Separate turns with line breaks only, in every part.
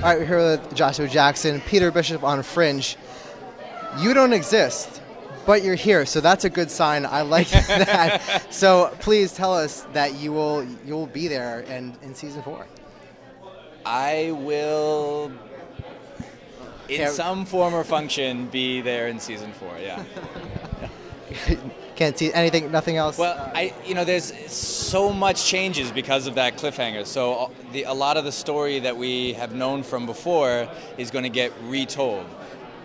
All right, we're here with Joshua Jackson, Peter Bishop on Fringe. You don't exist, but you're here, so that's a good sign. I like that. So please tell us that you'll be there in season 4.
I will, in some form or function, be there in season 4. Yeah.
Can't see anything, nothing else.
Well, there's so much changes because of that cliffhanger. So a lot of the story that we have known from before is going to get retold.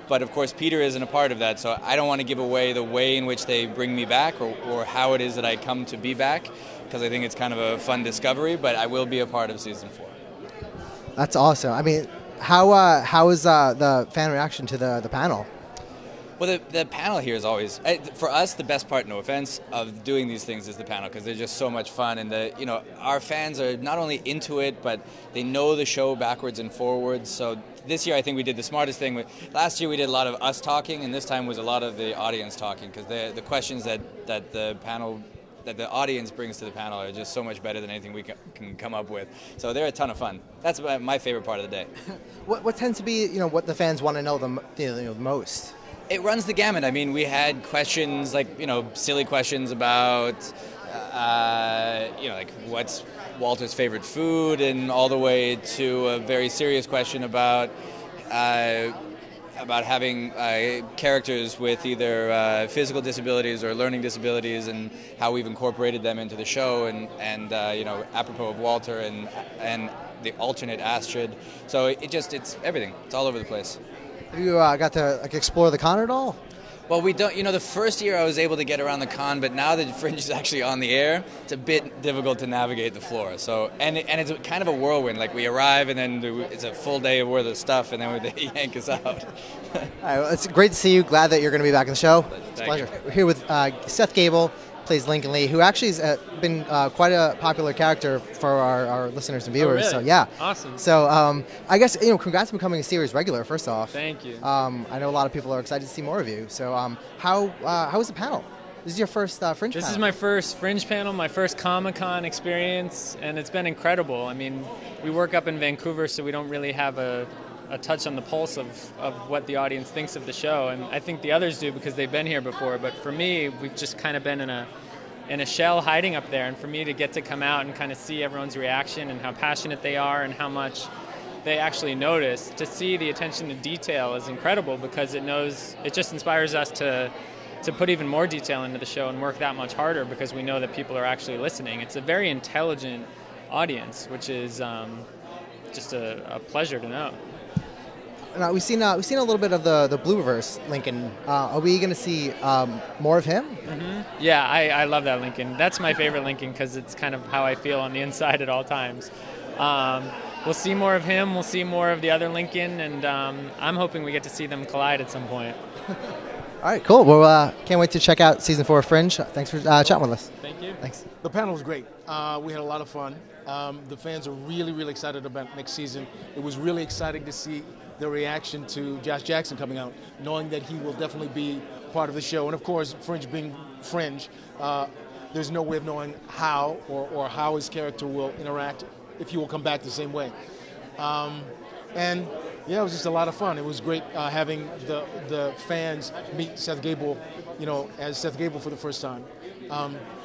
But of course, Peter isn't a part of that, so I don't want to give away the way in which they bring me back or how it is that I come to be back, because I think it's kind of a fun discovery. But I will be a part of season 4.
That's awesome. I mean, how is the fan reaction to the panel?
Well, the panel here is always, for us, the best part, no offense, of doing these things is the panel, because they're just so much fun. And our fans are not only into it, but they know the show backwards and forwards. So this year, I think we did the smartest thing. Last year, we did a lot of us talking, and this time was a lot of the audience talking, because the questions that the audience brings to the panel are just so much better than anything we can come up with. So they're a ton of fun. That's my favorite part of the day.
What tends to be what the fans want to know the most?
It runs the gamut. I mean, we had questions like, silly questions about, like what's Walter's favorite food, and all the way to a very serious question about having characters with either physical disabilities or learning disabilities, and how we've incorporated them into the show, and apropos of Walter and the alternate Astrid. So it's everything. It's all over the place.
Have you got to explore the con at all?
Well, we don't. The first year I was able to get around the con, but now that Fringe is actually on the air, it's a bit difficult to navigate the floor. So, and it's kind of a whirlwind. Like, we arrive, and then it's a full day worth of stuff, and then they yank us out.
All right, well, it's great to see you. Glad that you're going to be back in the show. It's a pleasure. We're here with Seth Gabel, plays Lincoln Lee, who actually has been quite a popular character for our listeners and viewers.
Oh, really?
So yeah,
awesome.
So I guess congrats on becoming a series regular. First off,
thank you.
I know a lot of people are excited to see more of you. So how was the panel? This is your first Fringe panel.
This is my first Fringe panel, my first Comic-Con experience, and it's been incredible. I mean, we work up in Vancouver, so we don't really have a touch on the pulse of what the audience thinks of the show, and I think the others do because they've been here before. But for me, we've just kind of been in a shell hiding up there, and for me to get to come out and kind of see everyone's reaction and how passionate they are and how much they actually notice, to see the attention to detail is incredible, because it just inspires us to put even more detail into the show and work that much harder, because we know that people are actually listening. It's a very intelligent audience, which is just a pleasure to know.
Now, we've seen a little bit of the Blueverse Lincoln. Are we going to see more of him?
Mm-hmm. Yeah, I love that Lincoln. That's my favorite Lincoln, because it's kind of how I feel on the inside at all times. We'll see more of him. We'll see more of the other Lincoln, and I'm hoping we get to see them collide at some point.
All right, cool. Well, can't wait to check out season 4 of Fringe. Thanks for chatting with us.
Thank you.
Thanks.
The panel was great. We had a lot of fun. The fans are really, really excited about next season. It was really exciting to see the reaction to Josh Jackson coming out, knowing that he will definitely be part of the show. And of course, Fringe being Fringe, there's no way of knowing how or how his character will interact, if he will come back the same way. And yeah, it was just a lot of fun. It was great having the fans meet Seth Gabel, as Seth Gabel for the first time.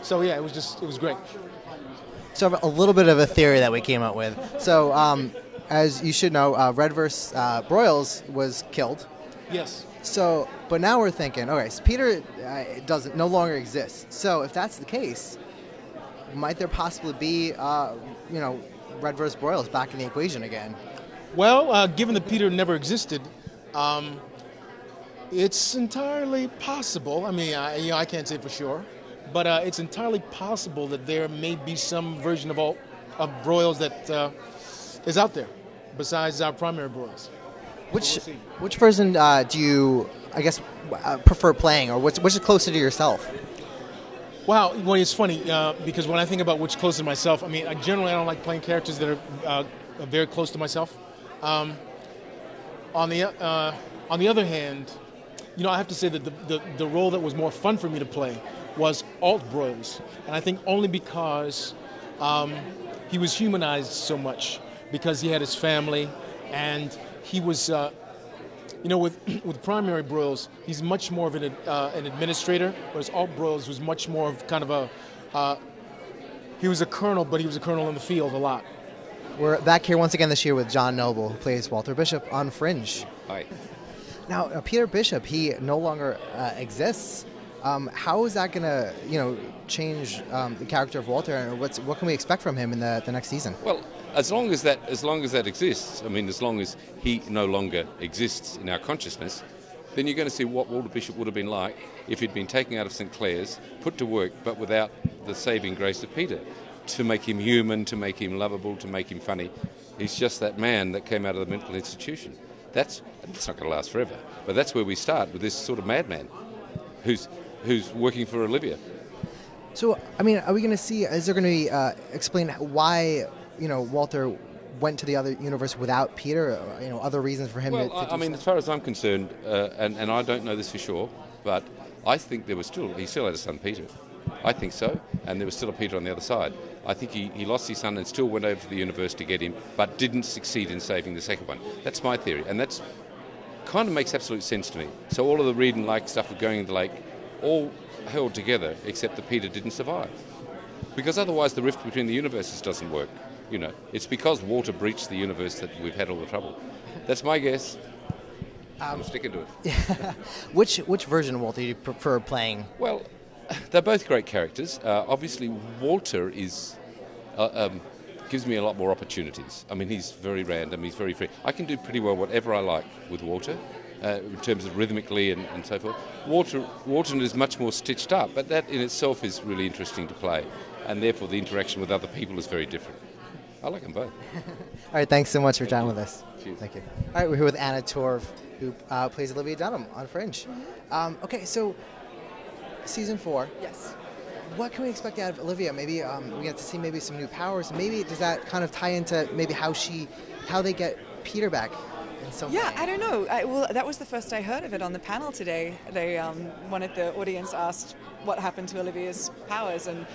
So yeah, it was great.
So a little bit of a theory that we came up with. So as you should know, Redverse Broyles was killed.
Yes.
So, but now we're thinking, okay, so Peter no longer exists. So if that's the case, might there possibly be, Redverse Broyles back in the equation again?
Well, given that Peter never existed, it's entirely possible. I mean, I can't say for sure, but it's entirely possible that there may be some version of Broyles that is out there besides our primary Broyles.
Which version do you, I guess, prefer playing, or which is closer to yourself?
Well, it's funny because when I think about which closer to myself, I mean, I don't like playing characters that are very close to myself. On the other hand, I have to say that the role that was more fun for me to play was Alt Broyles, and I think only because he was humanized so much, because he had his family, and he was. With primary broils, he's much more of an administrator, whereas alt broils was much more of kind of he was a colonel, but he was a colonel in the field a lot.
We're back here once again this year with John Noble, who plays Walter Bishop on Fringe.
Hi.
Now, Peter Bishop, he no longer exists. How is that going to, change the character of Walter, and what can we expect from him in the next season?
Well, as long as that exists, I mean, as long as he no longer exists in our consciousness, then you're going to see what Walter Bishop would have been like if he'd been taken out of St. Clair's, put to work, but without the saving grace of Peter, to make him human, to make him lovable, to make him funny. He's just that man that came out of the mental institution. That's not going to last forever, but that's where we start, with this sort of madman who's working for Olivia.
So, I mean, are we going to see? Is there going to be explain why Walter went to the other universe without Peter? Other reasons for him.
Well,
to
I mean, as far as I'm concerned, and I don't know this for sure, but I think he still had a son, Peter. I think so, and there was still a Peter on the other side. I think he lost his son and still went over to the universe to get him, but didn't succeed in saving the second one. That's my theory, and that's kind of makes absolute sense to me. So all of the read and like stuff of going in the lake, all held together, except that Peter didn't survive. Because otherwise the rift between the universes doesn't work. It's because Walter breached the universe that we've had all the trouble. That's my guess. I'm sticking to it.
Which version of Walter do you prefer playing?
Well, they're both great characters. Obviously, Walter gives me a lot more opportunities. I mean, he's very random, he's very free. I can do pretty well whatever I like with Walter, in terms of rhythmically and so forth. Walter is much more stitched up, but that in itself is really interesting to play, and therefore the interaction with other people is very different. I like them both.
All right, thanks so much for chatting with us.
Cheers.
Thank you. All right, we're here with Anna Torv, who plays Olivia Dunham on Fringe. Okay, so season 4.
Yes.
What can we expect out of Olivia? Maybe we get to see maybe some new powers. Maybe does that kind of tie into maybe how they get Peter back in some way?
I don't know. Well, that was the first I heard of it on the panel today. They wanted the audience asked what happened to Olivia's powers, and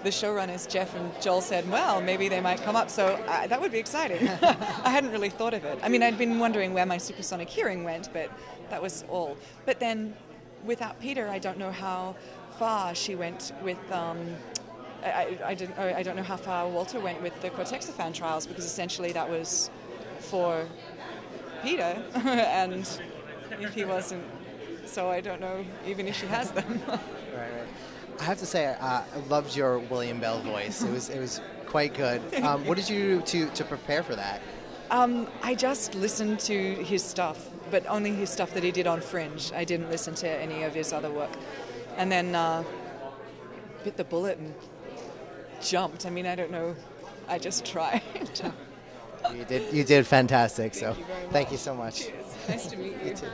the showrunners, Jeff and Joel, said, well, maybe they might come up. So that would be exciting. I hadn't really thought of it. I mean, I'd been wondering where my supersonic hearing went, but that was all. But then without Peter, I don't know how far she went with. I don't know how far Walter went with the cortexiphan trials, because essentially that was for Peter, and if he wasn't, so I don't know even if she has them.
Right. I have to say, I loved your William Bell voice. It was quite good. What did you do to prepare for that?
I just listened to his stuff, but only his stuff that he did on Fringe. I didn't listen to any of his other work. And then bit the bullet and jumped. I mean, I don't know. I just tried.
You did fantastic. So
Thank you very much.
Thank you so much.
Cheers. Nice to meet you.
You too.